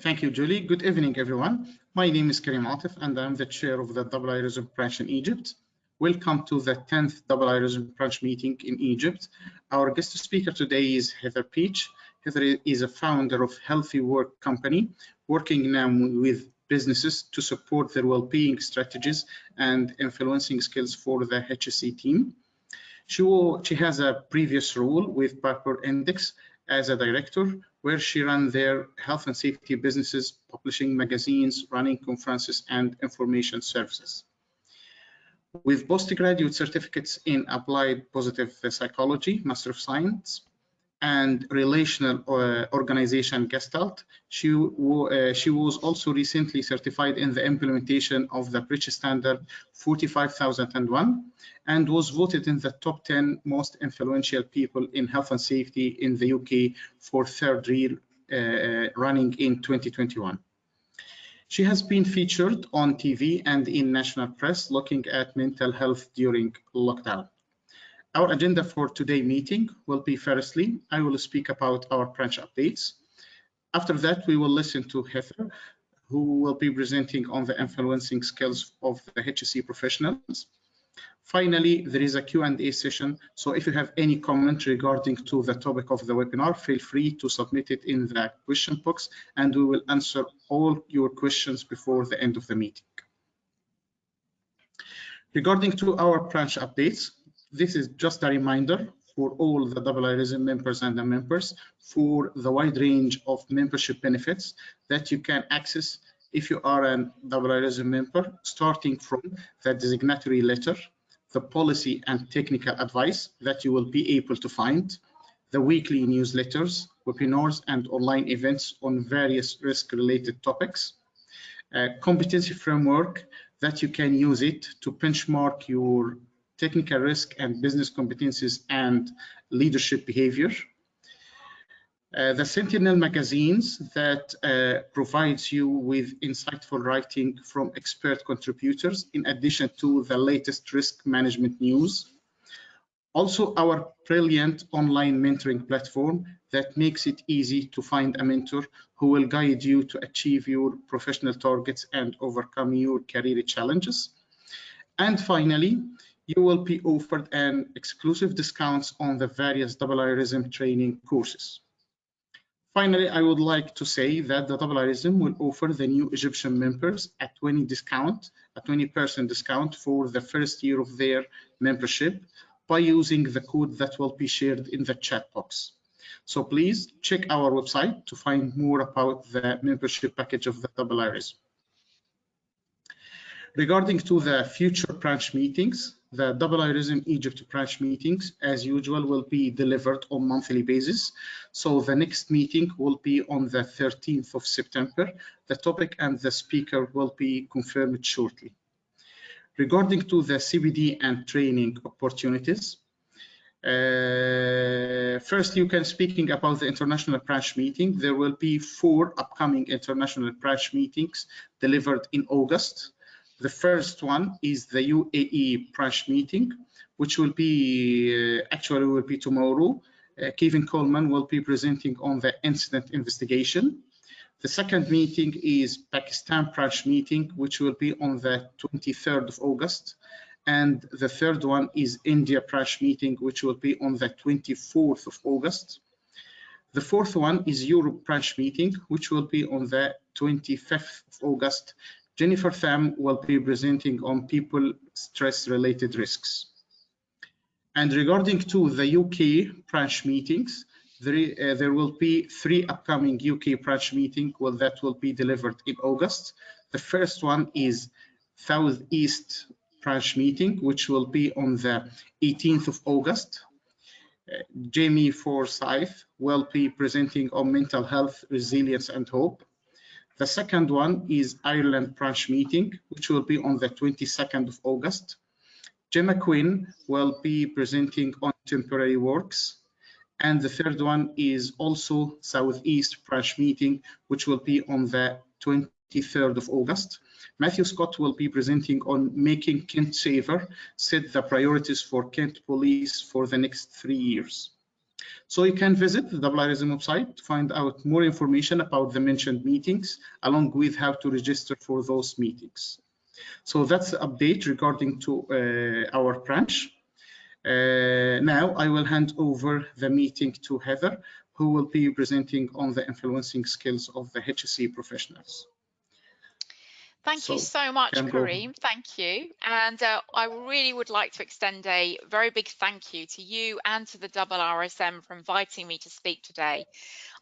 Thank you, Julie. Good evening, everyone. My name is Karim Atif, and I'm the chair of the IIRSM branch in Egypt. Welcome to the 10th IIRSM branch meeting in Egypt. Our guest speaker today is Heather Peach. Heather is a founder of Healthy Work Company, working now with businesses to support their well-being strategies and influencing skills for the HSE team. She has a previous role with Parkour Index as a director, where she ran their health and safety businesses, publishing magazines, running conferences, and information services. With postgraduate certificates in Applied Positive Psychology, Master of Science, and Relational Organization Gestalt, she was also recently certified in the implementation of the British Standard 45001 and was voted in the top 10 most influential people in health and safety in the UK for third year running in 2021. She has been featured on TV and in national press looking at mental health during lockdown. Our agenda for today's meeting will be, firstly, I will speak about our branch updates. After that, we will listen to Heather, who will be presenting on the influencing skills of the HSE professionals. Finally, there is a Q&A session, so if you have any comment regarding to the topic of the webinar, feel free to submit it in the question box, and we will answer all your questions before the end of the meeting. Regarding to our branch updates, this is just a reminder for all the IIRSM members and the members for the wide range of membership benefits that you can access if you are an IIRSM member, starting from the designatory letter, the policy and technical advice that you will be able to find, the weekly newsletters, webinars, and online events on various risk-related topics, competency framework that you can use it to benchmark your technical risk and business competencies and leadership behavior. The Sentinel magazines that provides you with insightful writing from expert contributors in addition to the latest risk management news. Also, our brilliant online mentoring platform that makes it easy to find a mentor who will guide you to achieve your professional targets and overcome your career challenges. And finally, you will be offered an exclusive discounts on the various IIRSM training courses. Finally, I would like to say that the IIRSM will offer the new Egyptian members a 20% discount for the first year of their membership by using the code that will be shared in the chat box. So please check our website to find more about the membership package of the IIRSM. Regarding to the future branch meetings, the IIRSM Egypt branch meetings, as usual, will be delivered on monthly basis. So the next meeting will be on the 13th of September. The topic and the speaker will be confirmed shortly. Regarding to the CPD and training opportunities, first, you can speaking about the international branch meeting. There will be 4 upcoming international branch meetings delivered in August. The first one is the UAE branch meeting, which will be actually will be tomorrow. Kevin Coleman will be presenting on the incident investigation. The second meeting is Pakistan branch meeting, which will be on the 23rd of August. And the third one is India branch meeting, which will be on the 24th of August. The fourth one is Europe branch meeting, which will be on the 25th of August. Jennifer Tham will be presenting on people stress-related risks. And regarding to the UK branch meetings, there will be 3 upcoming UK branch meetings that will be delivered in August. The first one is Southeast branch meeting, which will be on the 18th of August. Jamie Forsyth will be presenting on mental health, resilience, and hope. The second one is Ireland branch meeting, which will be on the 22nd of August. Gemma Quinn will be presenting on temporary works. And the third one is also Southeast branch meeting, which will be on the 23rd of August. Matthew Scott will be presenting on making Kent safer, set the priorities for Kent Police for the next 3 years. So you can visit the IIRSM website to find out more information about the mentioned meetings, along with how to register for those meetings. So that's the update regarding to our branch. Now I will hand over the meeting to Heather, who will be presenting on the influencing skills of the HSE professionals. Thank you so much, Kareem. Thank you. And I really would like to extend a very big thank you to you and to the IIRSM for inviting me to speak today.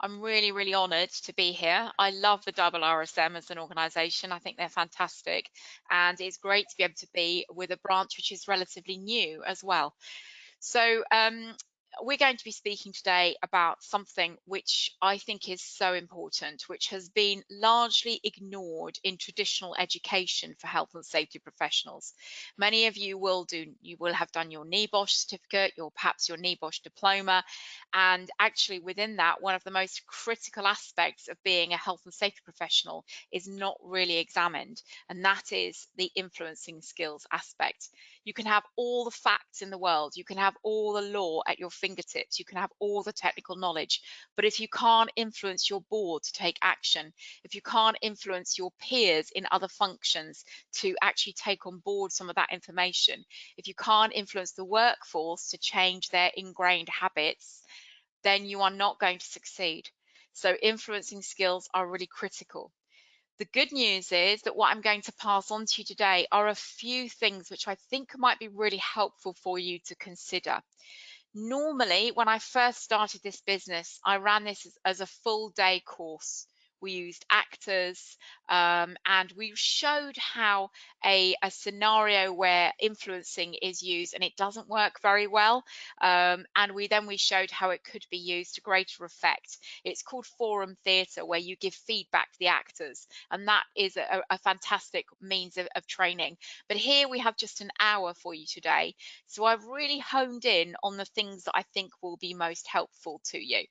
I'm really, really honoured to be here. I love the IIRSM as an organisation. I think they're fantastic. And it's great to be able to be with a branch which is relatively new as well. So we're going to be speaking today about something which I think is so important, which has been largely ignored in traditional education for health and safety professionals. Many of you will have done your NEBOSH certificate, perhaps your NEBOSH diploma, and actually within that, one of the most critical aspects of being a health and safety professional is not really examined, and that is the influencing skills aspect. You can have all the facts in the world, you can have all the law at your fingertips, you can have all the technical knowledge, but if you can't influence your board to take action, if you can't influence your peers in other functions to actually take on board some of that information, if you can't influence the workforce to change their ingrained habits, then you are not going to succeed. So influencing skills are really critical. The good news is that what I'm going to pass on to you today are a few things which I think might be really helpful for you to consider. Normally, when I first started this business, I ran this as a full day course. We used actors and we showed how a scenario where influencing is used and it doesn't work very well. And we showed how it could be used to greater effect. It's called forum theatre, where you give feedback to the actors. And that is a fantastic means of training. But here we have just an hour for you today. So I've really honed in on the things that I think will be most helpful to you.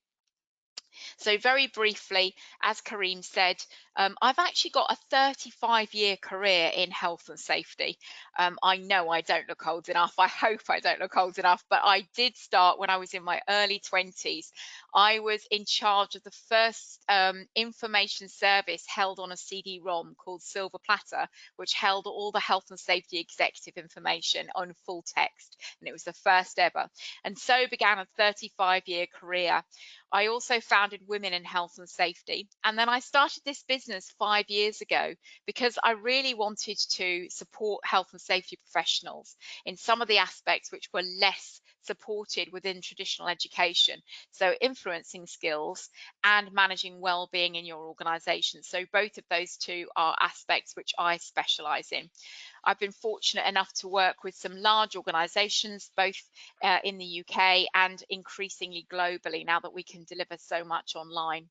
So very briefly, as Kareem said, I've actually got a 35-year career in health and safety. I know I don't look old enough. I hope I don't look old enough, but I did start when I was in my early 20s. I was in charge of the first information service held on a CD-ROM called Silver Platter, which held all the health and safety executive information on full text, and it was the first ever. And so began a 35-year career. I also founded Women in Health and Safety, and then I started this business 5 years ago because I really wanted to support health and safety professionals in some of the aspects which were less supported within traditional education, so influencing skills and managing well-being in your organisation. So both of those two are aspects which I specialise in. I've been fortunate enough to work with some large organisations, both in the UK and increasingly globally, now that we can deliver so much online.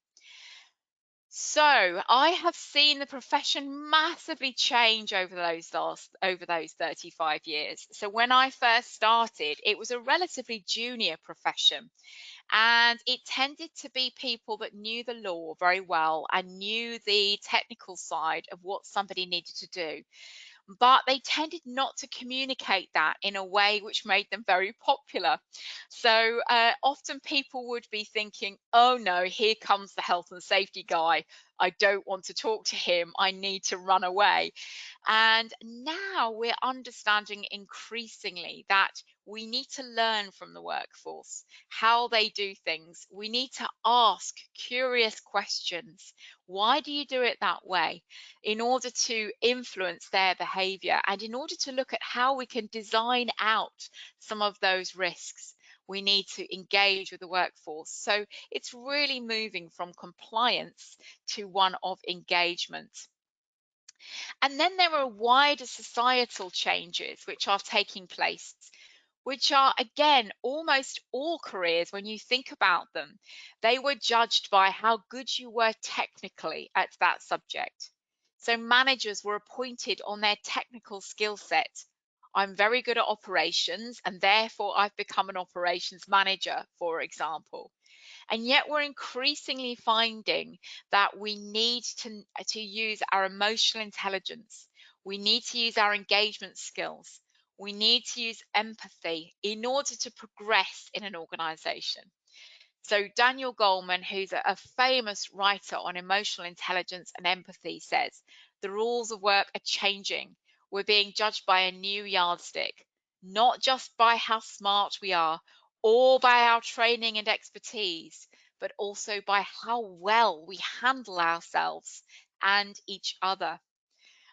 So I have seen the profession massively change over those 35 years. So when I first started, it was a relatively junior profession. And it tended to be people that knew the law very well and knew the technical side of what somebody needed to do. But they tended not to communicate that in a way which made them very popular. So often people would be thinking, oh no, here comes the health and safety guy. I don't want to talk to him. I need to run away. And now we're understanding increasingly that we need to learn from the workforce, how they do things. We need to ask curious questions. Why do you do it that way? In order to influence their behavior and in order to look at how we can design out some of those risks, we need to engage with the workforce. So it's really moving from compliance to one of engagement. And then there are wider societal changes which are taking place, which are, again, almost all careers, when you think about them, they were judged by how good you were technically at that subject. So managers were appointed on their technical skill set. I'm very good at operations, and therefore I've become an operations manager, for example. And yet we're increasingly finding that we need to use our emotional intelligence. We need to use our engagement skills. We need to use empathy in order to progress in an organization. So Daniel Goleman, who's a famous writer on emotional intelligence and empathy, says, the rules of work are changing. We're being judged by a new yardstick, not just by how smart we are or by our training and expertise, but also by how well we handle ourselves and each other.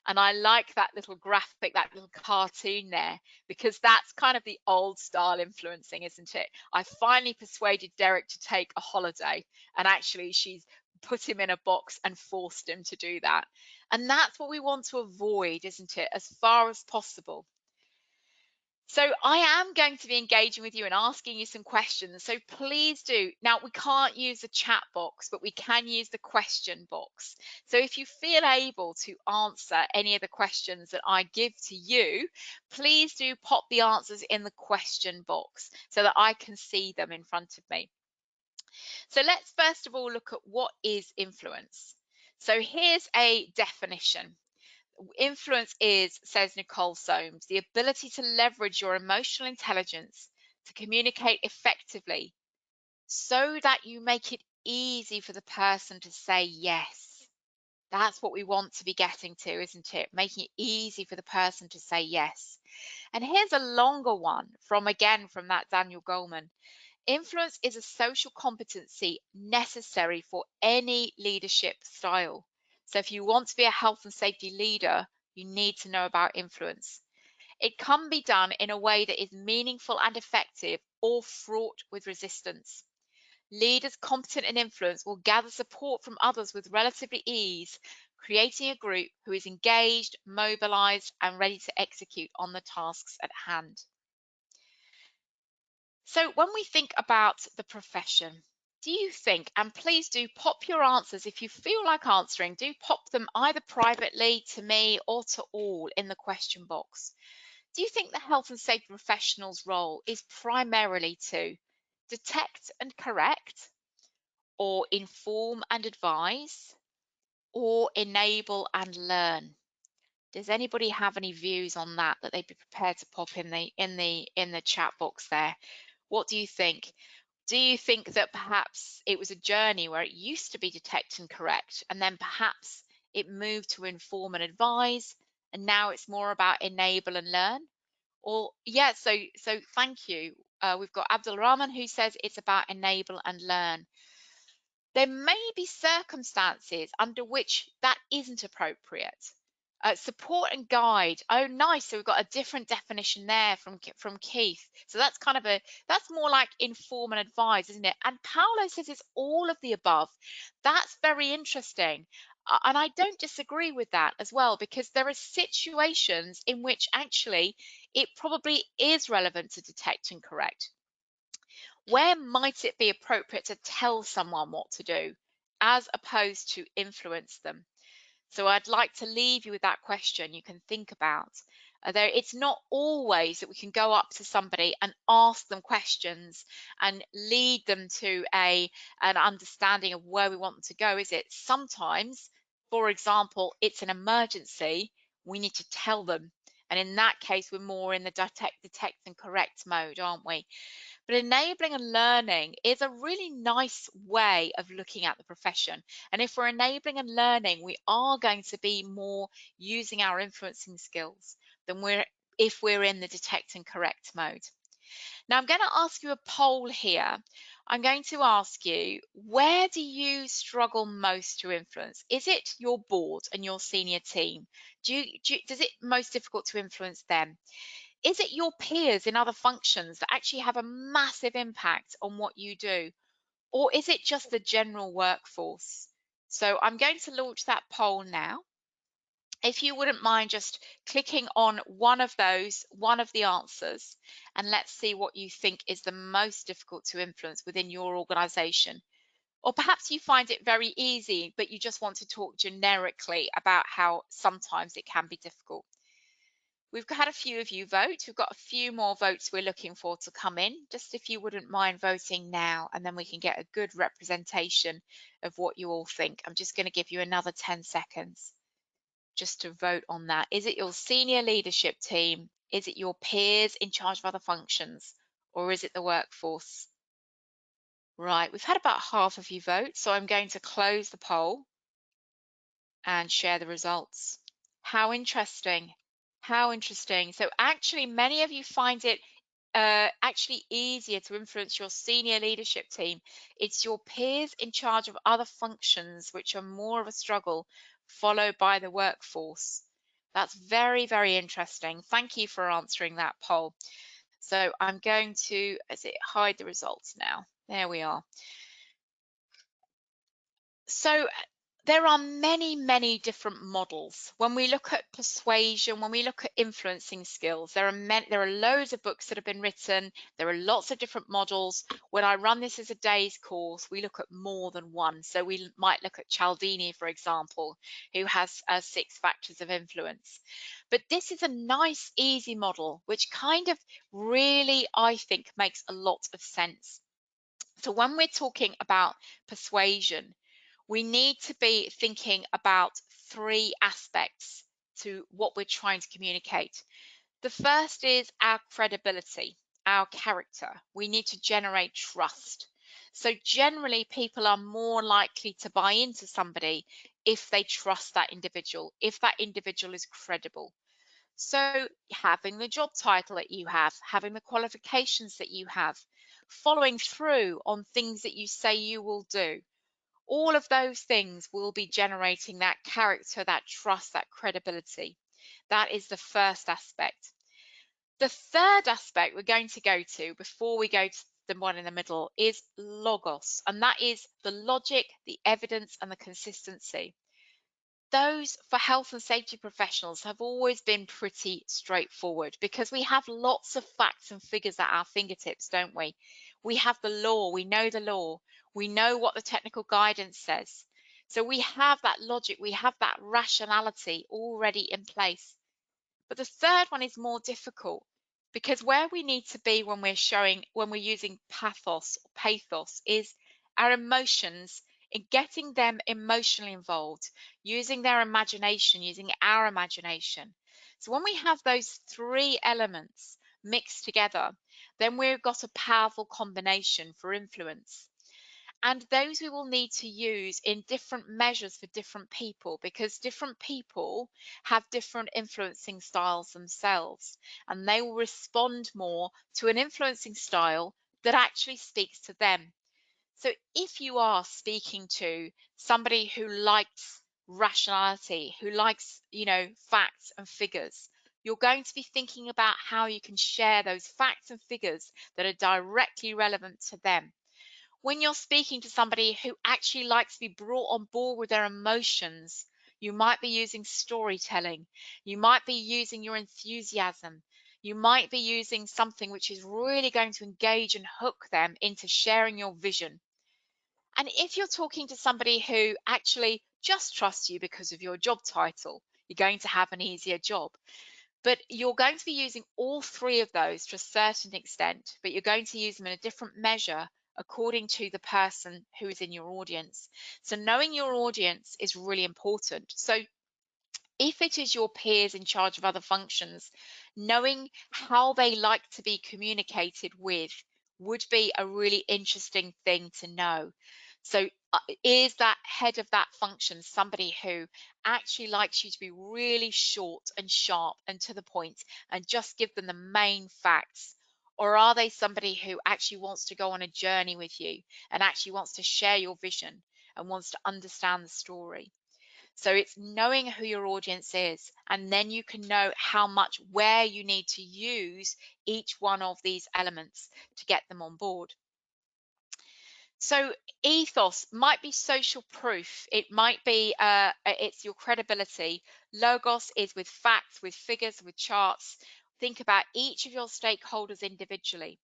And I like that little graphic, that little cartoon there, because that's kind of the old style influencing, isn't it? I finally persuaded Derek to take a holiday, and actually she's put him in a box and forced him to do that. And that's what we want to avoid, isn't it, as far as possible. So I am going to be engaging with you and asking you some questions. So please do. Now, we can't use the chat box, but we can use the question box. So if you feel able to answer any of the questions that I give to you, please do pop the answers in the question box so that I can see them in front of me. So let's first of all look at what is influence. So here's a definition. Influence is, says Nicole Soames, the ability to leverage your emotional intelligence to communicate effectively so that you make it easy for the person to say yes. That's what we want to be getting to, isn't it? Making it easy for the person to say yes. And here's a longer one from that Daniel Goleman. Influence is a social competency necessary for any leadership style. So if you want to be a health and safety leader, you need to know about influence. It can be done in a way that is meaningful and effective or fraught with resistance. Leaders competent in influence will gather support from others with relatively ease, creating a group who is engaged, mobilized, and ready to execute on the tasks at hand. So when we think about the profession, do you think, and please do pop your answers if you feel like answering, do pop them either privately to me or to all in the question box. Do you think the health and safety professional's role is primarily to detect and correct, or inform and advise, or enable and learn? Does anybody have any views on that they'd be prepared to pop in the chat box there? What do you think? Do you think that perhaps it was a journey where it used to be detect and correct, and then perhaps it moved to inform and advise, and now it's more about enable and learn? Or yeah, so thank you. We've got Abdul Rahman who says it's about enable and learn. There may be circumstances under which that isn't appropriate. Support and guide. Oh, nice. So we've got a different definition there from Keith. So that's that's more like inform and advise, isn't it? And Paolo says it's all of the above. That's very interesting. And I don't disagree with that as well, because there are situations in which actually it probably is relevant to detect and correct. Where might it be appropriate to tell someone what to do as opposed to influence them? So I'd like to leave you with that question you can think about. It's not always that we can go up to somebody and ask them questions and lead them to an understanding of where we want them to go, is it? Sometimes, for example, it's an emergency, we need to tell them. And in that case, we're more in the detect and correct mode, aren't we? But enabling and learning is a really nice way of looking at the profession. And if we're enabling and learning, we are going to be more using our influencing skills than if we're in the detect and correct mode. Now, I'm going to ask you a poll here. I'm going to ask you, where do you struggle most to influence? Is it your board and your senior team? Does it most difficult to influence them? Is it your peers in other functions that actually have a massive impact on what you do? Or is it just the general workforce? So I'm going to launch that poll now. If you wouldn't mind just clicking on one of the answers, and let's see what you think is the most difficult to influence within your organization. Or perhaps you find it very easy, but you just want to talk generically about how sometimes it can be difficult. We've had a few of you vote. We've got a few more votes we're looking for to come in. Just if you wouldn't mind voting now, and then we can get a good representation of what you all think. I'm just going to give you another 10 seconds just to vote on that. Is it your senior leadership team? Is it your peers in charge of other functions? Or is it the workforce? Right, we've had about half of you vote, so I'm going to close the poll and share the results. How interesting. How interesting. So actually, many of you find it actually easier to influence your senior leadership team. It's your peers in charge of other functions which are more of a struggle, followed by the workforce. That's very, very interesting. Thank you for answering that poll. So I'm going to, hide the results now? There we are. So there are many, many different models. When we look at persuasion, when we look at influencing skills, there are loads of books that have been written. There are lots of different models. When I run this as a day's course, we look at more than one. So we might look at Cialdini, for example, who has 6 factors of influence. But this is a nice, easy model, which kind of really, I think, makes a lot of sense. So when we're talking about persuasion, we need to be thinking about 3 aspects to what we're trying to communicate. The first is our credibility, our character. We need to generate trust. So generally, people are more likely to buy into somebody if they trust that individual, if that individual is credible. So having the job title that you have, having the qualifications that you have, following through on things that you say you will do, all of those things will be generating that character, that trust, that credibility. That is the first aspect. The third aspect we're going to go to before we go to the one in the middle is logos, and that is the logic, the evidence, and the consistency. Those for health and safety professionals have always been pretty straightforward because we have lots of facts and figures at our fingertips, don't we? We have the law, we know the law, we know what the technical guidance says. So we have that logic, we have that rationality already in place. But the third one is more difficult because where we need to be when we're using pathos or pathos is our emotions, in getting them emotionally involved, using their imagination, using our imagination. So when we have those 3 elements mixed together, then we've got a powerful combination for influence. And those we will need to use in different measures for different people, because different people have different influencing styles themselves, and they will respond more to an influencing style that actually speaks to them. So if you are speaking to somebody who likes rationality, who likes, facts and figures, you're going to be thinking about how you can share those facts and figures that are directly relevant to them. When you're speaking to somebody who actually likes to be brought on board with their emotions, you might be using storytelling, you might be using your enthusiasm, you might be using something which is really going to engage and hook them into sharing your vision. And if you're talking to somebody who actually just trusts you because of your job title, you're going to have an easier job. But you're going to be using all 3 of those to a certain extent, but you're going to use them in a different measure according to the person who is in your audience. So knowing your audience is really important. So if it is your peers in charge of other functions, knowing how they like to be communicated with would be a really interesting thing to know. So is that head of that function somebody who actually likes you to be really short and sharp and to the point and just give them the main facts? Or are they somebody who actually wants to go on a journey with you and actually wants to share your vision and wants to understand the story? So it's knowing who your audience is, and then you can know where you need to use each one of these elements to get them on board. So ethos might be social proof. It might be, it's your credibility. Logos is with facts, with figures, with charts. Think about each of your stakeholders individually.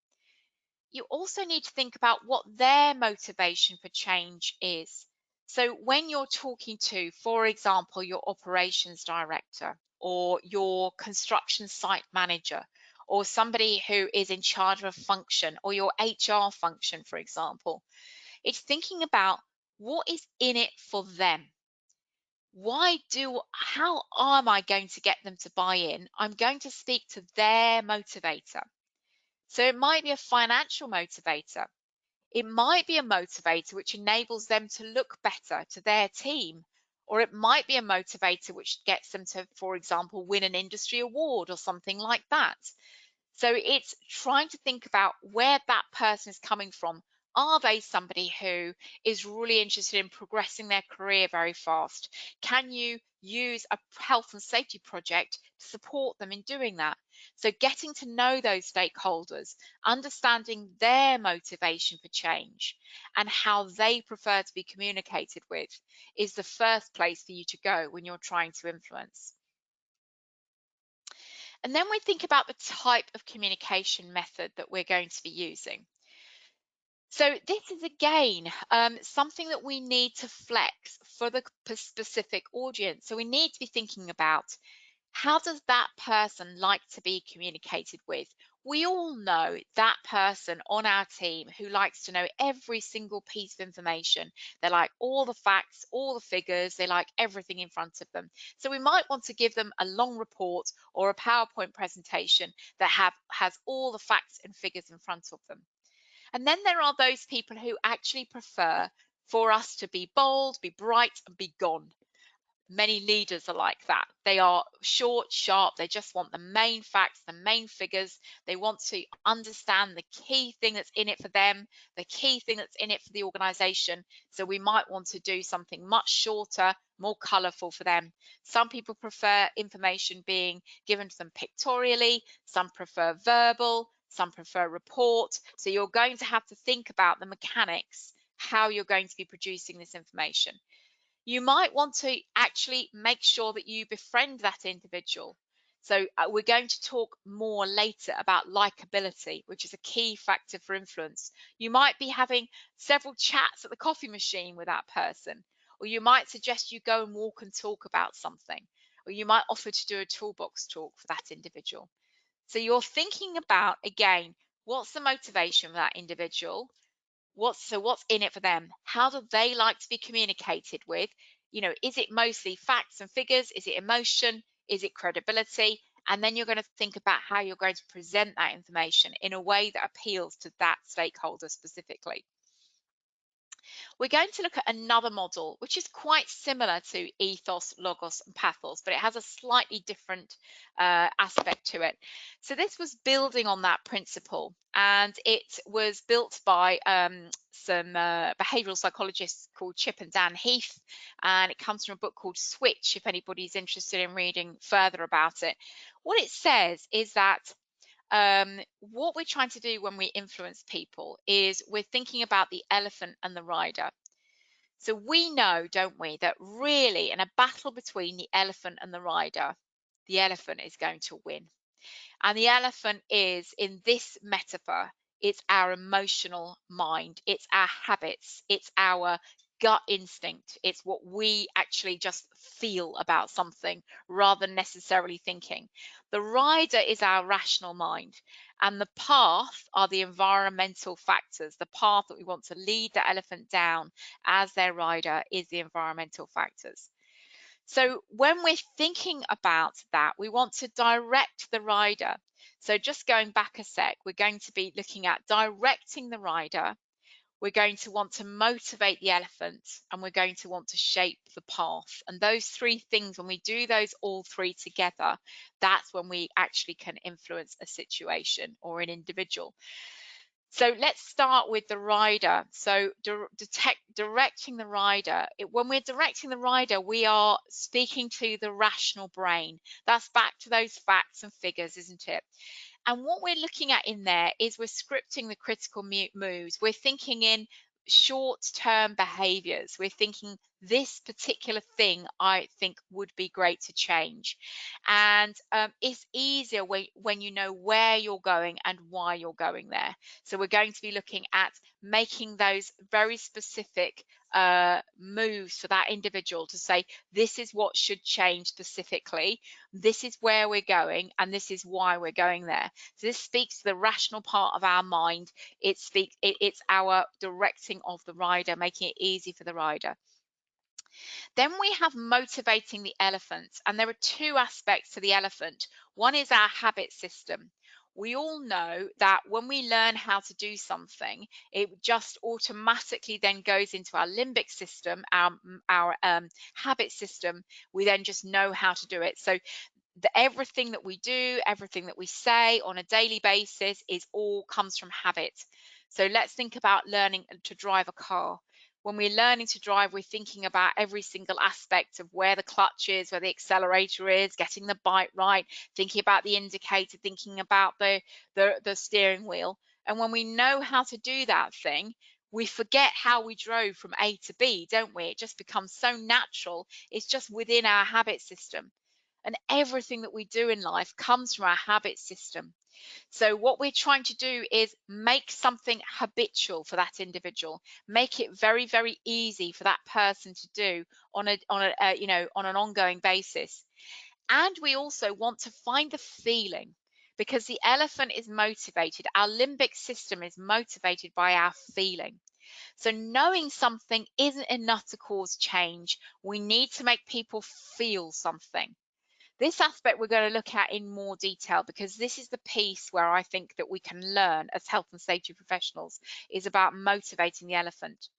You also need to think about what their motivation for change is. So when you're talking to, for example, your operations director or your construction site manager or somebody who is in charge of a function or your HR function, for example, it's thinking about what is in it for them. How am I going to get them to buy in? I'm going to speak to their motivator. So it might be a financial motivator. It might be a motivator which enables them to look better to their team, or it might be a motivator which gets them to, for example, win an industry award or something like that. So it's trying to think about where that person is coming from. Are they somebody who is really interested in progressing their career very fast? Can you use a health and safety project to support them in doing that? So getting to know those stakeholders, understanding their motivation for change and how they prefer to be communicated with is the first place for you to go when you're trying to influence. And then we think about the type of communication method that we're going to be using. So this is again something that we need to flex for the specific audience. So we need to be thinking about, how does that person like to be communicated with? We all know that person on our team who likes to know every single piece of information. They like all the facts, all the figures, they like everything in front of them. So we might want to give them a long report or a PowerPoint presentation that has all the facts and figures in front of them. And then there are those people who actually prefer for us to be bold, be bright, and be gone. Many leaders are like that. They are short, sharp. They just want the main facts, the main figures. They want to understand the key thing that's in it for them, the key thing that's in it for the organization. So we might want to do something much shorter, more colorful for them. Some people prefer information being given to them pictorially. Some prefer verbal. Some prefer report. So you're going to have to think about the mechanics, how you're going to be producing this information. You might want to actually make sure that you befriend that individual. So we're going to talk more later about likability, which is a key factor for influence. You might be having several chats at the coffee machine with that person, or you might suggest you go and walk and talk about something, or you might offer to do a toolbox talk for that individual. So you're thinking about, again, what's the motivation for that individual? What's in it for them? How do they like to be communicated with? Is it mostly facts and figures? Is it emotion? Is it credibility? And then you're going to think about how you're going to present that information in a way that appeals to that stakeholder specifically. We're going to look at another model, which is quite similar to ethos, logos, and pathos, but it has a slightly different aspect to it. So this was building on that principle, and it was built by some behavioral psychologists called Chip and Dan Heath, and it comes from a book called Switch, if anybody's interested in reading further about it. What it says is that what we're trying to do when we influence people is we're thinking about the elephant and the rider. So we know, don't we, that really in a battle between the elephant and the rider, the elephant is going to win. And the elephant is, in this metaphor, it's our emotional mind, it's our habits, it's our gut instinct, it's what we actually just feel about something rather than necessarily thinking. The rider is our rational mind, and the path are the environmental factors. The path that we want to lead the elephant down as their rider is the environmental factors. So when we're thinking about that, we want to direct the rider. So just going back a sec, we're going to be looking at directing the rider. We're going to want to motivate the elephant, and we're going to want to shape the path. And those three things, when we do those all three together, that's when we actually can influence a situation or an individual. So let's start with the rider. So directing the rider. When we're directing the rider, we are speaking to the rational brain. That's back to those facts and figures, isn't it? And what we're looking at in there is we're scripting the critical moves. We're thinking in short-term behaviors. We're thinking this particular thing I think would be great to change. And it's easier when you know where you're going and why you're going there. So we're going to be looking at making those very specific moves for that individual to say, this is what should change specifically, this is where we're going, and this is why we're going there. So this speaks to the rational part of our mind. It's our directing of the rider, making it easy for the rider. Then we have motivating the elephant, and there are two aspects to the elephant. One is our habit system. we all know that when we learn how to do something, it just automatically then goes into our limbic system, our habit system. We then just know how to do it. So everything that we do, everything that we say on a daily basis is all comes from habit. So let's think about learning to drive a car. When we're learning to drive, we're thinking about every single aspect of where the clutch is, where the accelerator is, getting the bike right, thinking about the indicator, thinking about the steering wheel. And when we know how to do that thing, we forget how we drove from A to B, don't we? It just becomes so natural. It's just within our habit system. And everything that we do in life comes from our habit system. So what we're trying to do is make something habitual for that individual, make it very, very easy for that person to do on an ongoing basis. And we also want to find the feeling, because the elephant is motivated. Our limbic system is motivated by our feeling. So knowing something isn't enough to cause change. We need to make people feel something. This aspect we're going to look at in more detail, because this is the piece where I think that we can learn as health and safety professionals, is about motivating the elephant.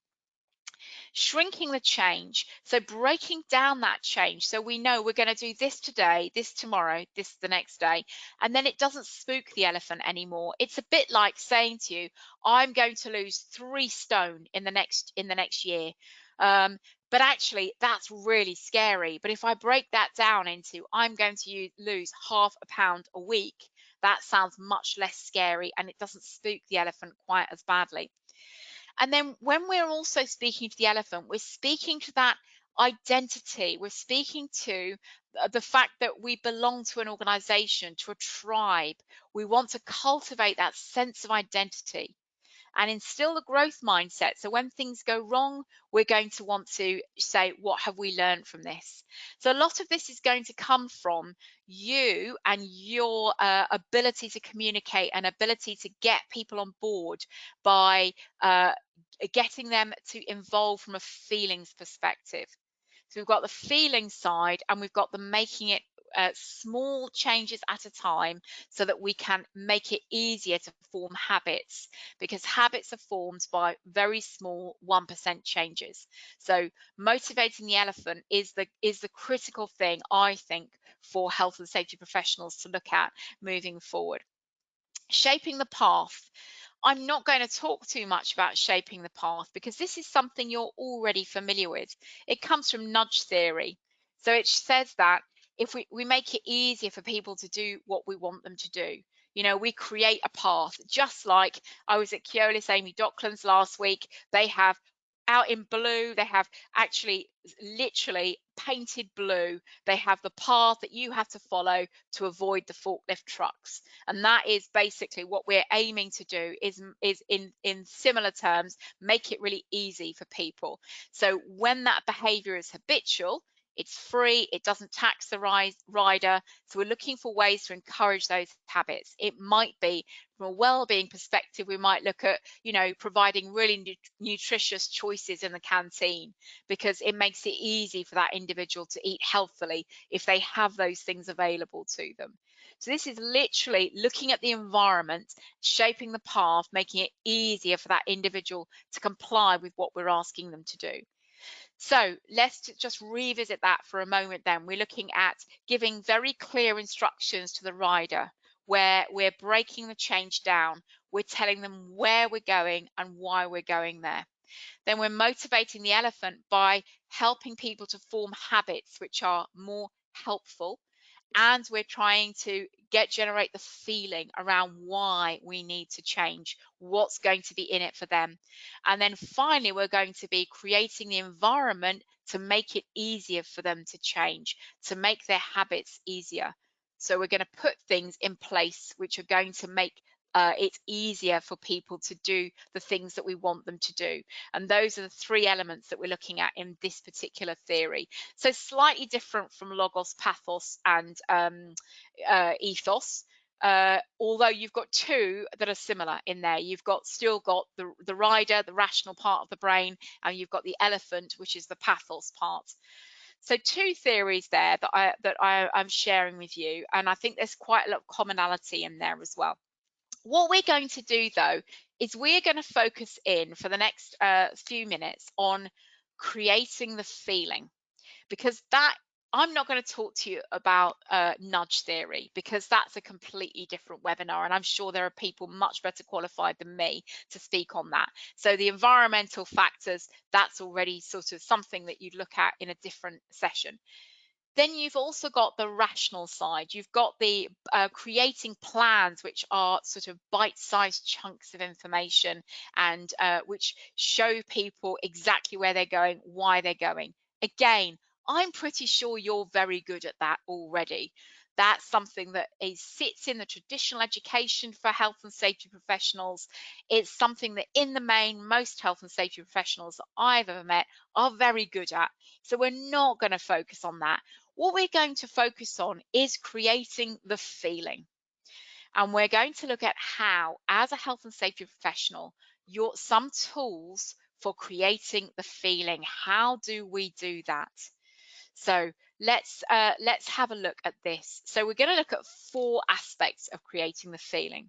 Shrinking the change, so breaking down that change. So we know we're going to do this today, this tomorrow, this the next day, and then it doesn't spook the elephant anymore. It's a bit like saying to you, I'm going to lose 3 stone in the next year. But actually that's really scary. But if I break that down into, I'm going to lose ½ a pound a week, that sounds much less scary, and it doesn't spook the elephant quite as badly. And then when we're also speaking to the elephant, we're speaking to that identity. We're speaking to the fact that we belong to an organization, to a tribe. We want to cultivate that sense of identity and instill the growth mindset. So when things go wrong, we're going to want to say, what have we learned from this? So a lot of this is going to come from you and your ability to communicate and ability to get people on board by getting them to involve from a feelings perspective. So we've got the feeling side, and we've got the making it small changes at a time, so that we can make it easier to form habits, because habits are formed by very small 1% changes. So motivating the elephant is the critical thing, I think, for health and safety professionals to look at moving forward. Shaping the path. I'm not going to talk too much about shaping the path, because this is something you're already familiar with. It comes from nudge theory. So it says that if we make it easier for people to do what we want them to do, we create a path. Just like I was at Keolis Amy Docklands last week, they have out in blue, they have actually literally painted blue, they have the path that you have to follow to avoid the forklift trucks. And that is basically what we're aiming to do, is in similar terms, make it really easy for people. So when that behavior is habitual, it's free, it doesn't tax the rider. So we're looking for ways to encourage those habits. It might be from a well-being perspective, we might look at, providing really nutritious choices in the canteen, because it makes it easy for that individual to eat healthily if they have those things available to them. So this is literally looking at the environment, shaping the path, making it easier for that individual to comply with what we're asking them to do. So let's just revisit that for a moment then. We're looking at giving very clear instructions to the rider, where we're breaking the change down. We're telling them where we're going and why we're going there. Then we're motivating the elephant by helping people to form habits which are more helpful. And we're trying to generate the feeling around why we need to change, what's going to be in it for them. And then finally, we're going to be creating the environment to make it easier for them to change, to make their habits easier. So we're going to put things in place which are going to make it's easier for people to do the things that we want them to do. And those are the 3 elements that we're looking at in this particular theory. So slightly different from logos, pathos, and ethos. Although you've got 2 that are similar in there. You've still got the rider, the rational part of the brain, and you've got the elephant, which is the pathos part. So 2 theories there that I'm sharing with you, and I think there's quite a lot of commonality in there as well. What we're going to do though is we're going to focus in for the next few minutes on creating the feeling, because that I'm not going to talk to you about nudge theory, because that's a completely different webinar, and I'm sure there are people much better qualified than me to speak on that. So the environmental factors, that's already sort of something that you'd look at in a different session. Then you've also got the rational side. You've got the creating plans, which are sort of bite-sized chunks of information, and which show people exactly where they're going, why they're going. Again, I'm pretty sure you're very good at that already. That's something that sits in the traditional education for health and safety professionals. It's something that in the main, most health and safety professionals that I've ever met are very good at. So we're not going to focus on that. What we're going to focus on is creating the feeling. And we're going to look at how, as a health and safety professional, some tools for creating the feeling. How do we do that? So let's have a look at this. So we're going to look at 4 aspects of creating the feeling.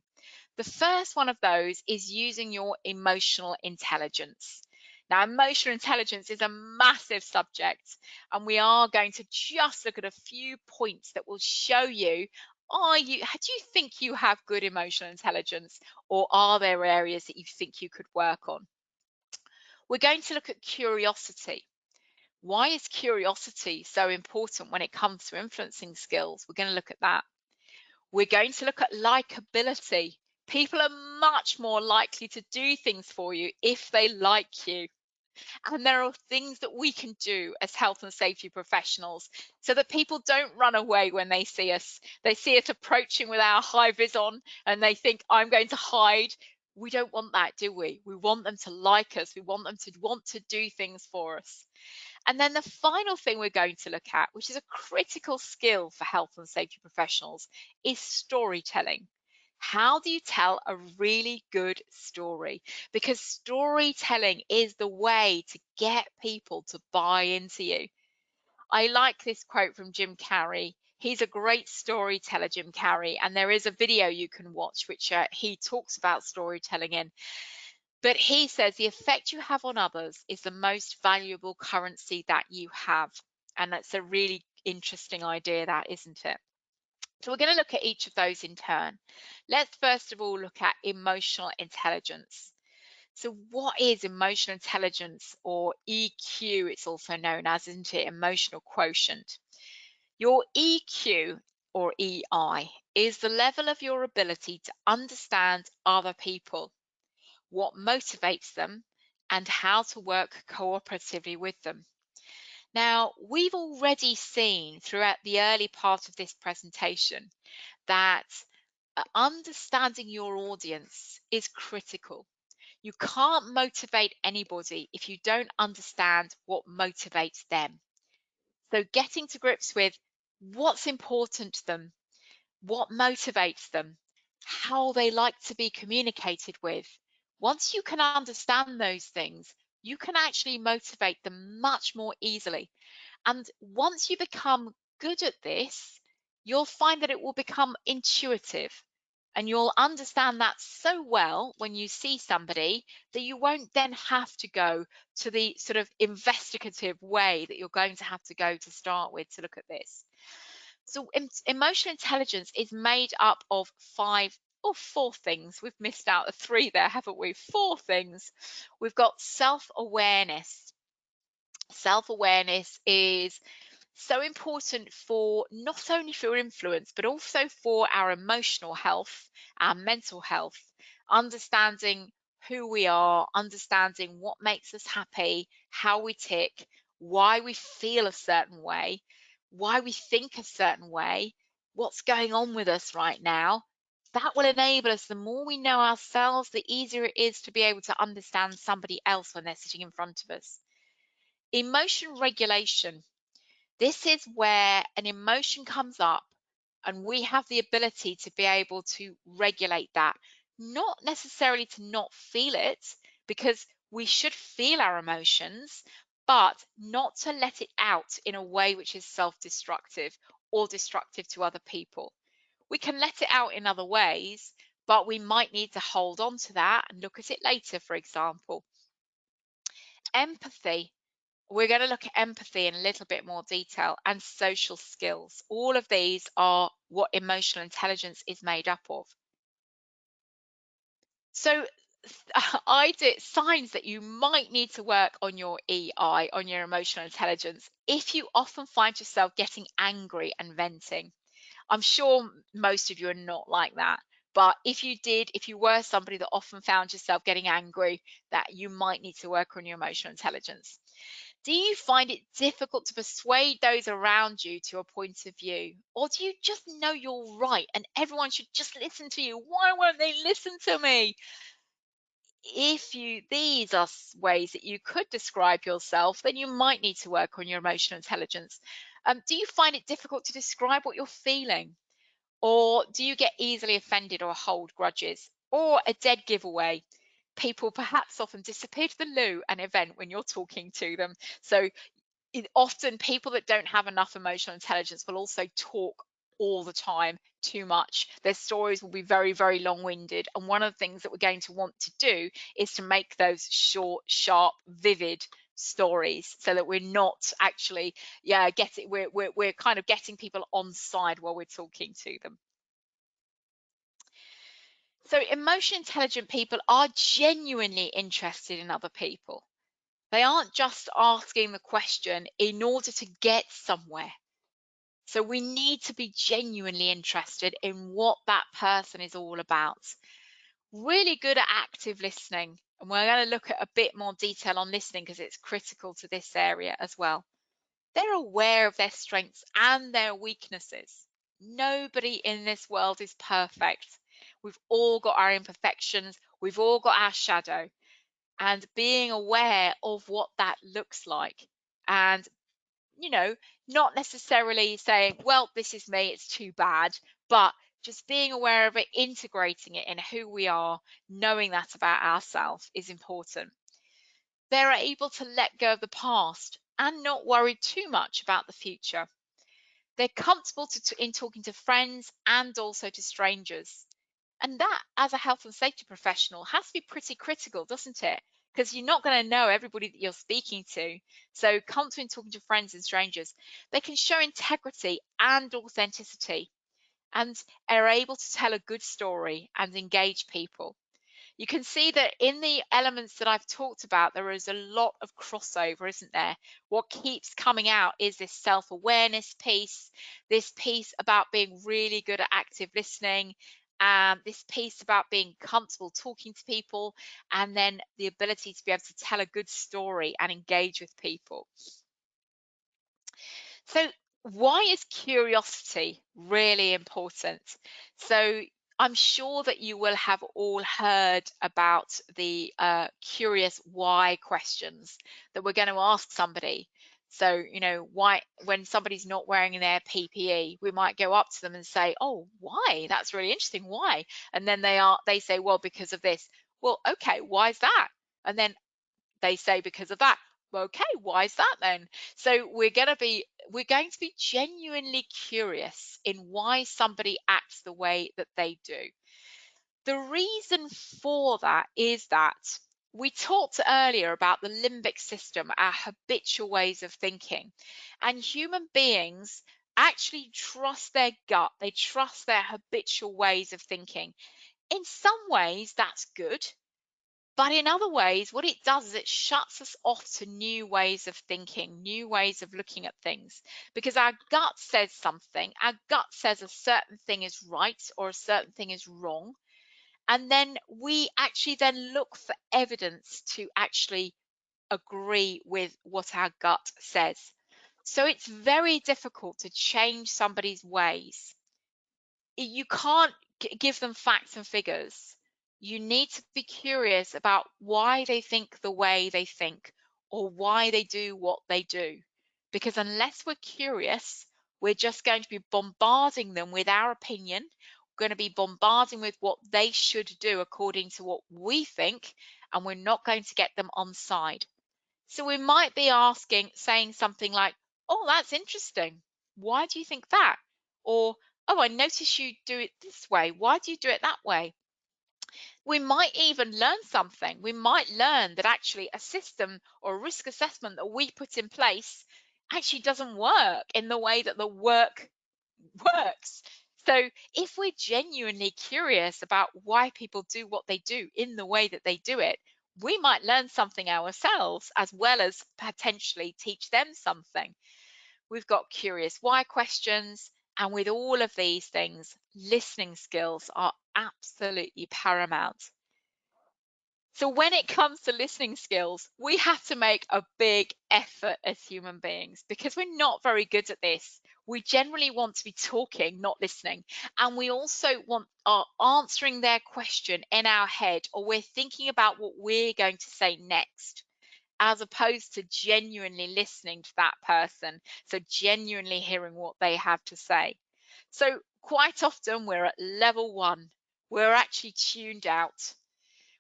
The first one of those is using your emotional intelligence. Now, emotional intelligence is a massive subject, and we are going to just look at a few points that will show you, do you think you have good emotional intelligence, or are there areas that you think you could work on? We're going to look at curiosity. Why is curiosity so important when it comes to influencing skills? We're going to look at that. We're going to look at likability. People are much more likely to do things for you if they like you. And there are things that we can do as health and safety professionals so that people don't run away when they see us. They see us approaching with our high vis on and they think, I'm going to hide. We don't want that, do we? We want them to like us. We want them to want to do things for us. And then the final thing we're going to look at, which is a critical skill for health and safety professionals, is storytelling. How do you tell a really good story? Because storytelling is the way to get people to buy into you. I like this quote from Jim Carrey. He's a great storyteller, Jim Carrey, and there is a video you can watch which he talks about storytelling in. But he says the effect you have on others is the most valuable currency that you have. And that's a really interesting idea, that, isn't it? So we're going to look at each of those in turn. Let's first of all look at emotional intelligence. So what is emotional intelligence, or EQ? It's also known as, isn't it? Emotional quotient. Your EQ, or EI, is the level of your ability to understand other people, what motivates them, and how to work cooperatively with them. Now, we've already seen throughout the early part of this presentation that understanding your audience is critical. You can't motivate anybody if you don't understand what motivates them. So getting to grips with what's important to them, what motivates them, how they like to be communicated with. Once you can understand those things, you can actually motivate them much more easily. And once you become good at this, you'll find that it will become intuitive. And you'll understand that so well when you see somebody that you won't then have to go to the sort of investigative way that you're going to have to go to start with to look at this. So emotional intelligence is made up of 4 things. We've missed out the 3 there, haven't we? 4 things. We've got self-awareness. Self-awareness is so important for not only for influence, but also for our emotional health, our mental health, understanding who we are, understanding what makes us happy, how we tick, why we feel a certain way, why we think a certain way, what's going on with us right now. That will enable us, the more we know ourselves, the easier it is to be able to understand somebody else when they're sitting in front of us. Emotion regulation. This is where an emotion comes up and we have the ability to be able to regulate that, not necessarily to not feel it, because we should feel our emotions, but not to let it out in a way which is self-destructive or destructive to other people. We can let it out in other ways, but we might need to hold on to that and look at it later, for example. Empathy. We're going to look at empathy in a little bit more detail, and social skills. All of these are what emotional intelligence is made up of. So signs that you might need to work on your EI, on your emotional intelligence, if you often find yourself getting angry and venting. I'm sure most of you are not like that, but if you were somebody that often found yourself getting angry, that you might need to work on your emotional intelligence. Do you find it difficult to persuade those around you to a point of view? Or do you just know you're right and everyone should just listen to you? Why won't they listen to me? These are ways that you could describe yourself, then you might need to work on your emotional intelligence. Do you find it difficult to describe what you're feeling? Or do you get easily offended or hold grudges? Or a dead giveaway? People perhaps often disappear to the loo an event when you're talking to them. So often people that don't have enough emotional intelligence will also talk all the time, too much. Their stories will be very, very long-winded. And one of the things that we're going to want to do is to make those short, sharp, vivid stories so that we're not actually, we're kind of getting people on side while we're talking to them. So emotionally intelligent people are genuinely interested in other people. They aren't just asking the question in order to get somewhere. So we need to be genuinely interested in what that person is all about. Really good at active listening. And we're going to look at a bit more detail on listening because it's critical to this area as well. They're aware of their strengths and their weaknesses. Nobody in this world is perfect. We've all got our imperfections. We've all got our shadow. And being aware of what that looks like, and not necessarily saying, well, this is me, it's too bad, but just being aware of it, integrating it in who we are, knowing that about ourselves is important. They're able to let go of the past and not worry too much about the future. They're comfortable in talking to friends and also to strangers. And that, as a health and safety professional, has to be pretty critical, doesn't it? Because you're not going to know everybody that you're speaking to. So comfortable in talking to friends and strangers. They can show integrity and authenticity and are able to tell a good story and engage people. You can see that in the elements that I've talked about, there is a lot of crossover, isn't there? What keeps coming out is this self-awareness piece, this piece about being really good at active listening, this piece about being comfortable talking to people, and then the ability to be able to tell a good story and engage with people. So why is curiosity really important? So I'm sure that you will have all heard about the curious why questions that we're going to ask somebody. So, why, when somebody's not wearing their PPE, we might go up to them and say, oh, why? That's really interesting. Why? And then they say, well, because of this. Well, okay, why is that? And then they say because of that. Okay, why is that then? So we're going to be genuinely curious in why somebody acts the way that they do. The reason for that is that we talked earlier about the limbic system, our habitual ways of thinking, and human beings actually trust their gut. They trust their habitual ways of thinking. In some ways, that's good. But in other ways, what it does is it shuts us off to new ways of thinking, new ways of looking at things, because our gut says something. Our gut says a certain thing is right or a certain thing is wrong. And then we actually then look for evidence to actually agree with what our gut says. So it's very difficult to change somebody's ways. You can't give them facts and figures. You need to be curious about why they think the way they think or why they do what they do. Because unless we're curious, we're just going to be bombarding them with our opinion. We're going to be bombarding with what they should do according to what we think, and we're not going to get them on side. So we might be saying something like, oh, that's interesting. Why do you think that? Or, oh, I notice you do it this way. Why do you do it that way? We might even learn something. We might learn that actually a system or a risk assessment that we put in place actually doesn't work in the way that the work works. So if we're genuinely curious about why people do what they do in the way that they do it, we might learn something ourselves as well as potentially teach them something. We've got curious why questions, and with all of these things, listening skills are absolutely paramount. So when it comes to listening skills, we have to make a big effort as human beings because we're not very good at this. We generally want to be talking, not listening. And we also want are answering their question in our head, or we're thinking about what we're going to say next, as opposed to genuinely listening to that person. So genuinely hearing what they have to say. So quite often we're at level 1. We're actually tuned out.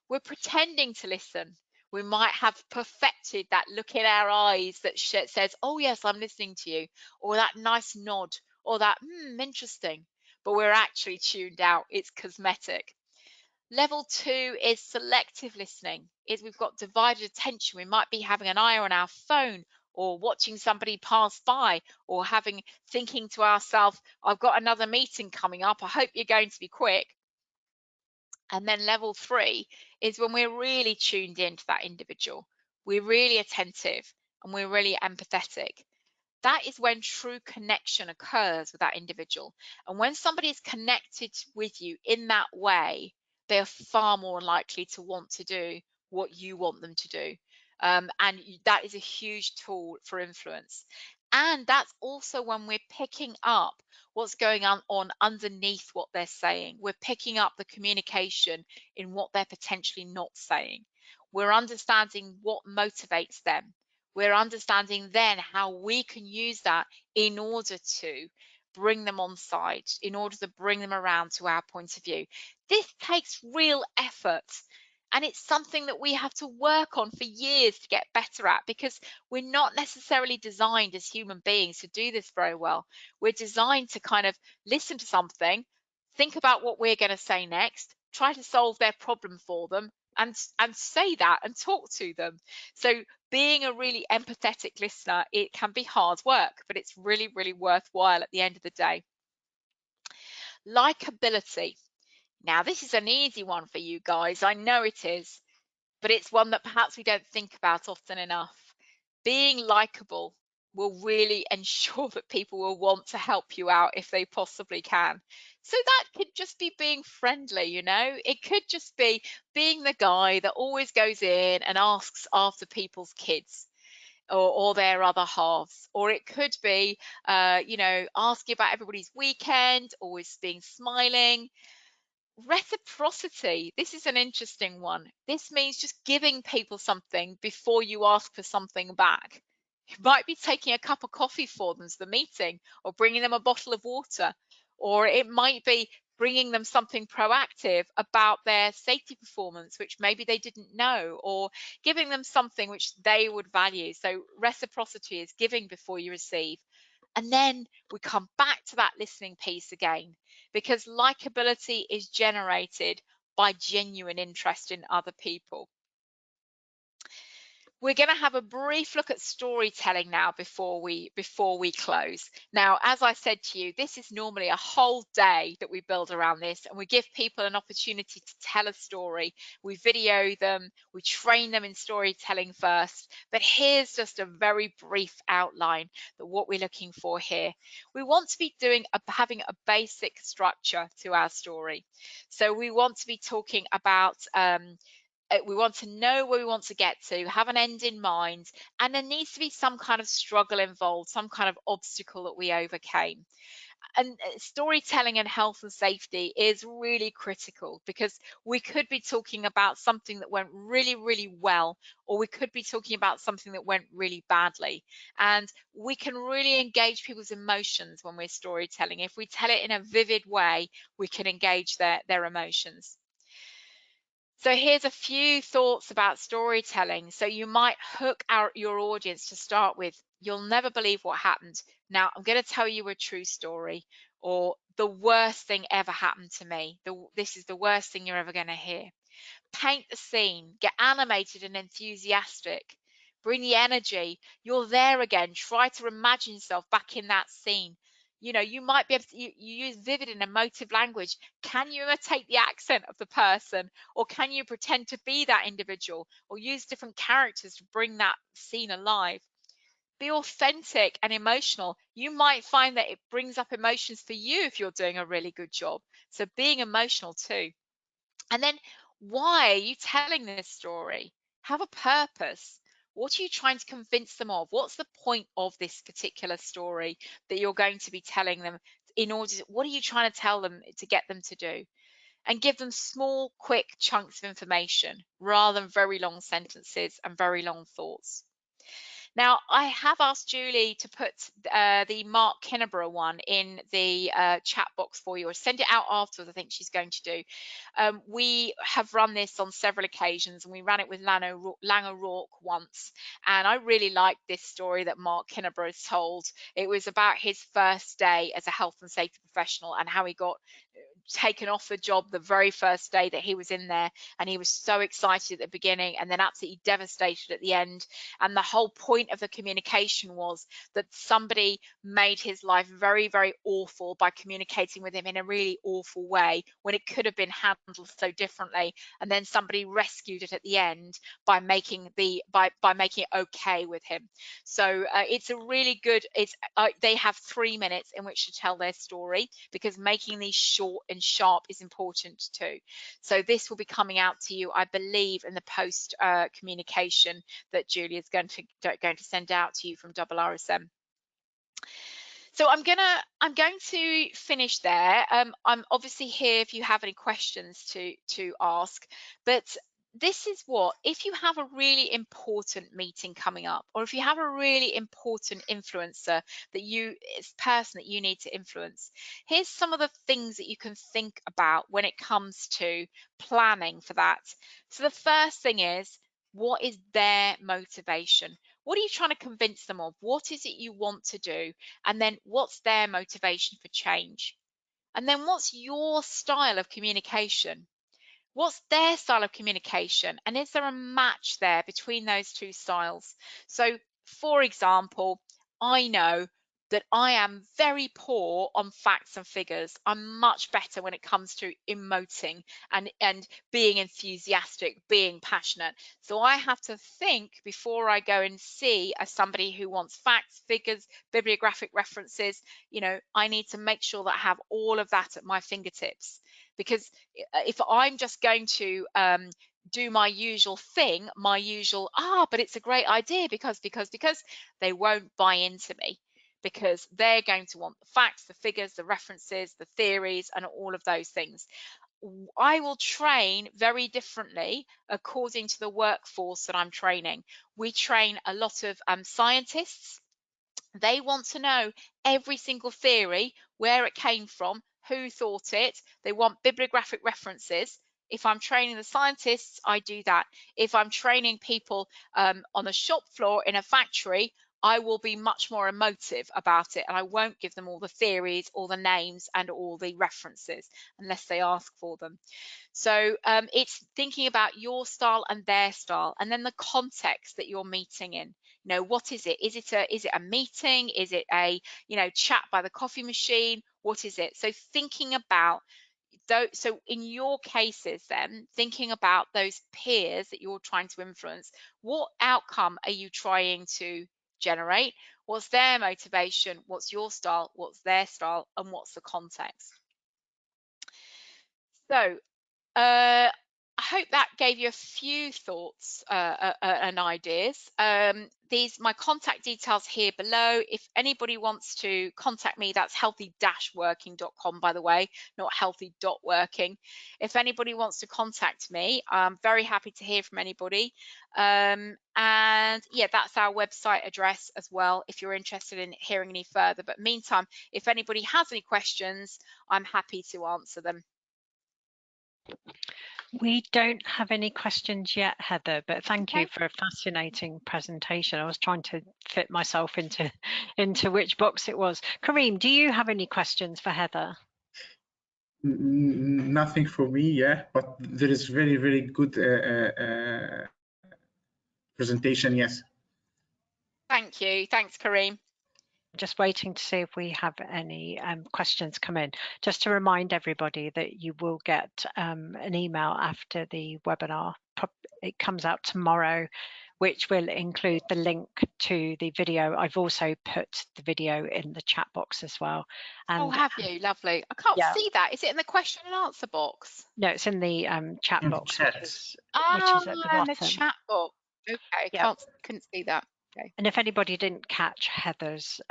We're pretending to listen. We might have perfected that look in our eyes that says, oh yes, I'm listening to you, or that nice nod, or that interesting, but we're actually tuned out. It's cosmetic. Level 2 is selective listening. We've got divided attention. We might be having an eye on our phone, or watching somebody pass by, or thinking to ourselves, I've got another meeting coming up, I hope you're going to be quick. And then level 3 is when we're really tuned into that individual. We're really attentive and we're really empathetic. That is when true connection occurs with that individual. And when somebody is connected with you in that way, they are far more likely to want to do what you want them to do. And that is a huge tool for influence. And that's also when we're picking up what's going on underneath what they're saying. We're picking up the communication in what they're potentially not saying. We're understanding what motivates them. We're understanding then how we can use that in order to bring them on side, in order to bring them around to our point of view. This takes real effort. And it's something that we have to work on for years to get better at, because we're not necessarily designed as human beings to do this very well. We're designed to kind of listen to something, think about what we're going to say next, try to solve their problem for them, and say that and talk to them. So being a really empathetic listener, it can be hard work, but it's really, really worthwhile at the end of the day. Likability. Now, this is an easy one for you guys. I know it is, but it's one that perhaps we don't think about often enough. Being likable will really ensure that people will want to help you out if they possibly can. So that could just be being friendly, you know. It could just be being the guy that always goes in and asks after people's kids, or their other halves. Or it could be, asking about everybody's weekend, always being smiling. Reciprocity. This is an interesting one. This means just giving people something before you ask for something back. You might be taking a cup of coffee for them to the meeting, or bringing them a bottle of water, or it might be bringing them something proactive about their safety performance, which maybe they didn't know, or giving them something which they would value. So reciprocity is giving before you receive. And then we come back to that listening piece again, because likability is generated by genuine interest in other people. We're going to have a brief look at storytelling now before we close. Now, as I said to you, this is normally a whole day that we build around this, and we give people an opportunity to tell a story. We video them, we train them in storytelling first, but here's just a very brief outline of what we're looking for here. We want to be having a basic structure to our story. So we want to be talking about we want to know where we want to get to, have an end in mind, and there needs to be some kind of struggle involved, some kind of obstacle that we overcame. And storytelling and health and safety is really critical, because we could be talking about something that went really, really well, or we could be talking about something that went really badly. And we can really engage people's emotions when we're storytelling. If we tell it in a vivid way, we can engage their emotions. So here's a few thoughts about storytelling. So you might hook your audience to start with. You'll never believe what happened. Now I'm going to tell you a true story, or the worst thing ever happened to me. This is the worst thing you're ever going to hear. Paint the scene, get animated and enthusiastic, bring the energy. You're there again. Try to imagine yourself back in that scene. You know, you might be able to you use vivid and emotive language. Can you imitate the accent of the person, or can you pretend to be that individual, or use different characters to bring that scene alive? Be authentic and emotional. You might find that it brings up emotions for you if you're doing a really good job. So being emotional too. And then, why are you telling this story? Have a purpose. What are you trying to convince them of? What's the point of this particular story that you're going to be telling them? What are you trying to tell them to get them to do? And give them small, quick chunks of information rather than very long sentences and very long thoughts. Now, I have asked Julie to put the Mark Kinneborough one in the chat box for you, or send it out afterwards. I think she's going to do. We have run this on several occasions, and we ran it with Lang O'Rourke once. And I really liked this story that Mark Kinneborough has told. It was about his first day as a health and safety professional and how he got taken off the job the very first day that he was in there, and he was so excited at the beginning and then absolutely devastated at the end. And the whole point of the communication was that somebody made his life very, very awful by communicating with him in a really awful way when it could have been handled so differently, and then somebody rescued it at the end by making it okay with him. So it's a really good, they have 3 minutes in which to tell their story, because making these short and sharp is important too. So this will be coming out to you, I believe, in the post communication that Julia is going to send out to you from IIRSM. So I'm going to finish there. I'm obviously here if you have any questions to ask, but this is what, if you have a really important meeting coming up, or if you have a really important influencer person that you need to influence, here's some of the things that you can think about when it comes to planning for that. So the first thing is, what is their motivation? What are you trying to convince them of? What is it you want to do? And then what's their motivation for change? And then what's your style of communication? What's their style of communication? And is there a match there between those two styles? So, for example, I know that I am very poor on facts and figures. I'm much better when it comes to emoting and being enthusiastic, being passionate. So I have to think before I go and see somebody who wants facts, figures, bibliographic references. You know, I need to make sure that I have all of that at my fingertips, because if I'm just going to do my usual thing, but it's a great idea because they won't buy into me, because they're going to want the facts, the figures, the references, the theories, and all of those things. I will train very differently according to the workforce that I'm training. We train a lot of scientists. They want to know every single theory, where it came from, who thought it. They want bibliographic references. If I'm training the scientists, I do that. If I'm training people on a shop floor in a factory, I will be much more emotive about it, and I won't give them all the theories, all the names, and all the references unless they ask for them. So it's thinking about your style and their style, and then the context that you're meeting in. You know, what is it? Is it a meeting? Is it a, you know, chat by the coffee machine? What is it? So thinking about those, so in your cases then, thinking about those peers that you're trying to influence, what outcome are you trying to generate? What's their motivation? What's your style? What's their style? And what's the context? So I hope that gave you a few thoughts and ideas. My contact details here below. If anybody wants to contact me, that's healthy-working.com, by the way, not healthy.working. If anybody wants to contact me, I'm very happy to hear from anybody. And yeah, that's our website address as well, if you're interested in hearing any further. But meantime, if anybody has any questions, I'm happy to answer them. We don't have any questions yet, Heather, but thank you for a fascinating presentation. I was trying to fit myself into which box it was. Kareem, do you have any questions for Heather? Nothing for me, yeah, but there is very, very good presentation, yes. Thank you. Thanks, Kareem. Just waiting to see if we have any questions come in. Just to remind everybody that you will get an email after the webinar. It comes out tomorrow, which will include the link to the video. I've also put the video in the chat box as well. And, oh, have you? Lovely. I can't see that. Is it in the question and answer box? No, it's in the chat box, which is at the bottom. In the chat box. Okay, couldn't see that. Okay. And if anybody didn't catch Heather's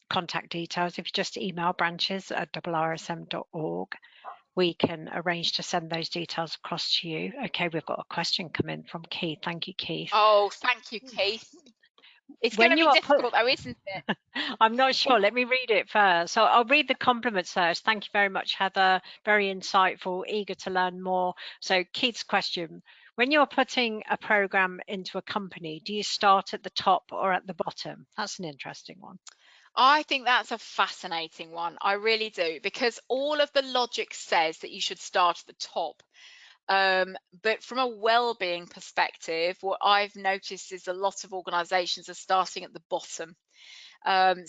contact details, if you just email branches@IIRSM.org, we can arrange to send those details across to you. Okay, we've got a question come in from Keith. Thank you, Keith. Oh, thank you, Keith. It's going to be difficult though, isn't it? I'm not sure. Let me read it first. So I'll read the compliments first. Thank you very much, Heather. Very insightful, eager to learn more. So Keith's question, when you're putting a program into a company, do you start at the top or at the bottom? That's an interesting one. I think that's a fascinating one. I really do, because all of the logic says that you should start at the top. But from a well-being perspective, what I've noticed is a lot of organizations are starting at the bottom. And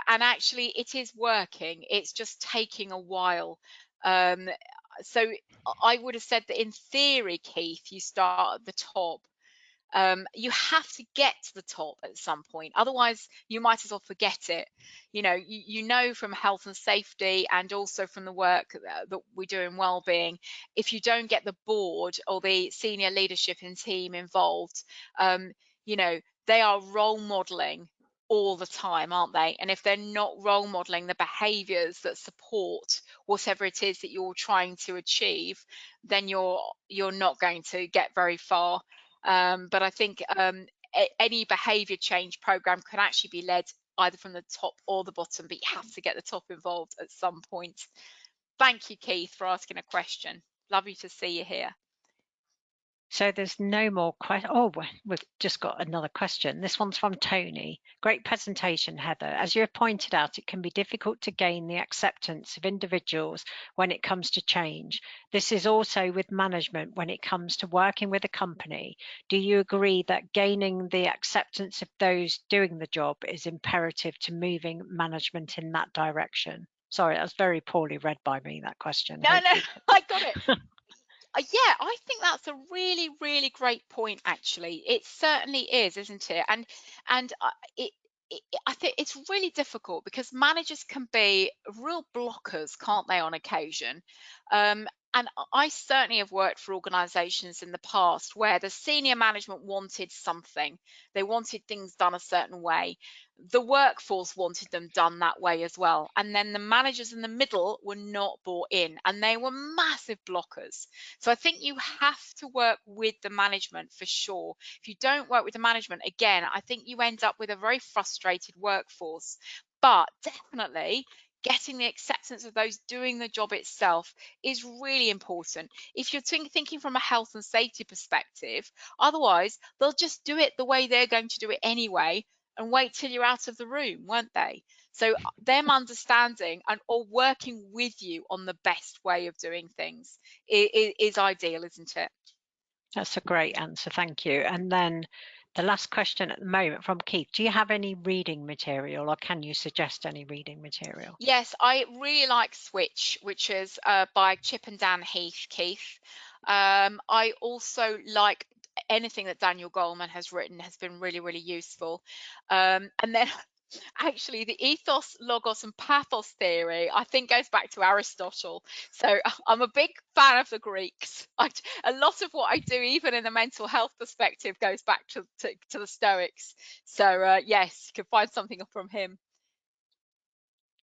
actually it is working. It's just taking a while. So I would have said that in theory, Keith, you start at the top. You have to get to the top at some point, otherwise you might as well forget it. You know from health and safety and also from the work that we do in wellbeing, if you don't get the board or the senior leadership and team involved, they are role modeling all the time, aren't they? And if they're not role modeling the behaviors that support whatever it is that you're trying to achieve, then you're not going to get very far. But I think any behavior change program can actually be led either from the top or the bottom, but you have to get the top involved at some point. Thank you, Keith, for asking a question. Lovely to see you here. So there's no more questions. Oh, we've just got another question. This one's from Tony. Great presentation, Heather. As you have pointed out, it can be difficult to gain the acceptance of individuals when it comes to change. This is also with management when it comes to working with a company. Do you agree that gaining the acceptance of those doing the job is imperative to moving management in that direction? Sorry, that was very poorly read by me, that question. No, I got it. Yeah, I think that's a really, really great point, actually. It certainly is, isn't it? And I think it's really difficult because managers can be real blockers, can't they, on occasion? And I certainly have worked for organizations in the past where the senior management wanted something. They wanted things done a certain way. The workforce wanted them done that way as well. And then the managers in the middle were not bought in, and they were massive blockers. So I think you have to work with the management for sure. If you don't work with the management, again, I think you end up with a very frustrated workforce. But definitely getting the acceptance of those doing the job itself is really important. If you're thinking from a health and safety perspective, otherwise they'll just do it the way they're going to do it anyway and wait till you're out of the room, won't they? So them understanding or working with you on the best way of doing things is ideal, isn't it? That's a great answer, thank you. And then the last question at the moment from Keith, do you have any reading material or can you suggest any reading material? Yes, I really like Switch, which is by Chip and Dan Heath, Keith. I also like anything that Daniel Goleman has written has been really, really useful. And then actually the ethos, logos and pathos theory, I think goes back to Aristotle. So I'm a big fan of the Greeks. A lot of what I do, even in the mental health perspective, goes back to the Stoics. So yes, you can find something from him.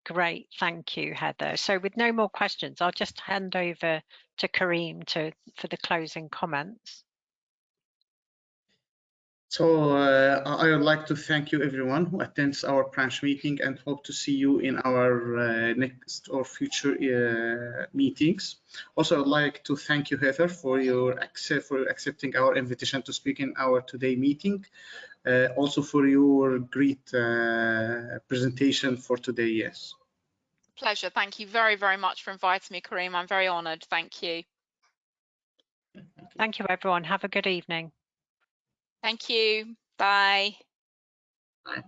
Great, thank you, Heather. So with no more questions, I'll just hand over to Kareem for the closing comments. So I would like to thank you everyone who attends our branch meeting and hope to see you in our next or future meetings. Also, I'd like to thank you, Heather, for accepting our invitation to speak in our today meeting. Also for your great presentation for today, yes. Pleasure. Thank you very, very much for inviting me, Kareem. I'm very honoured. Thank you. Thank you, everyone. Have a good evening. Thank you. Bye. Bye.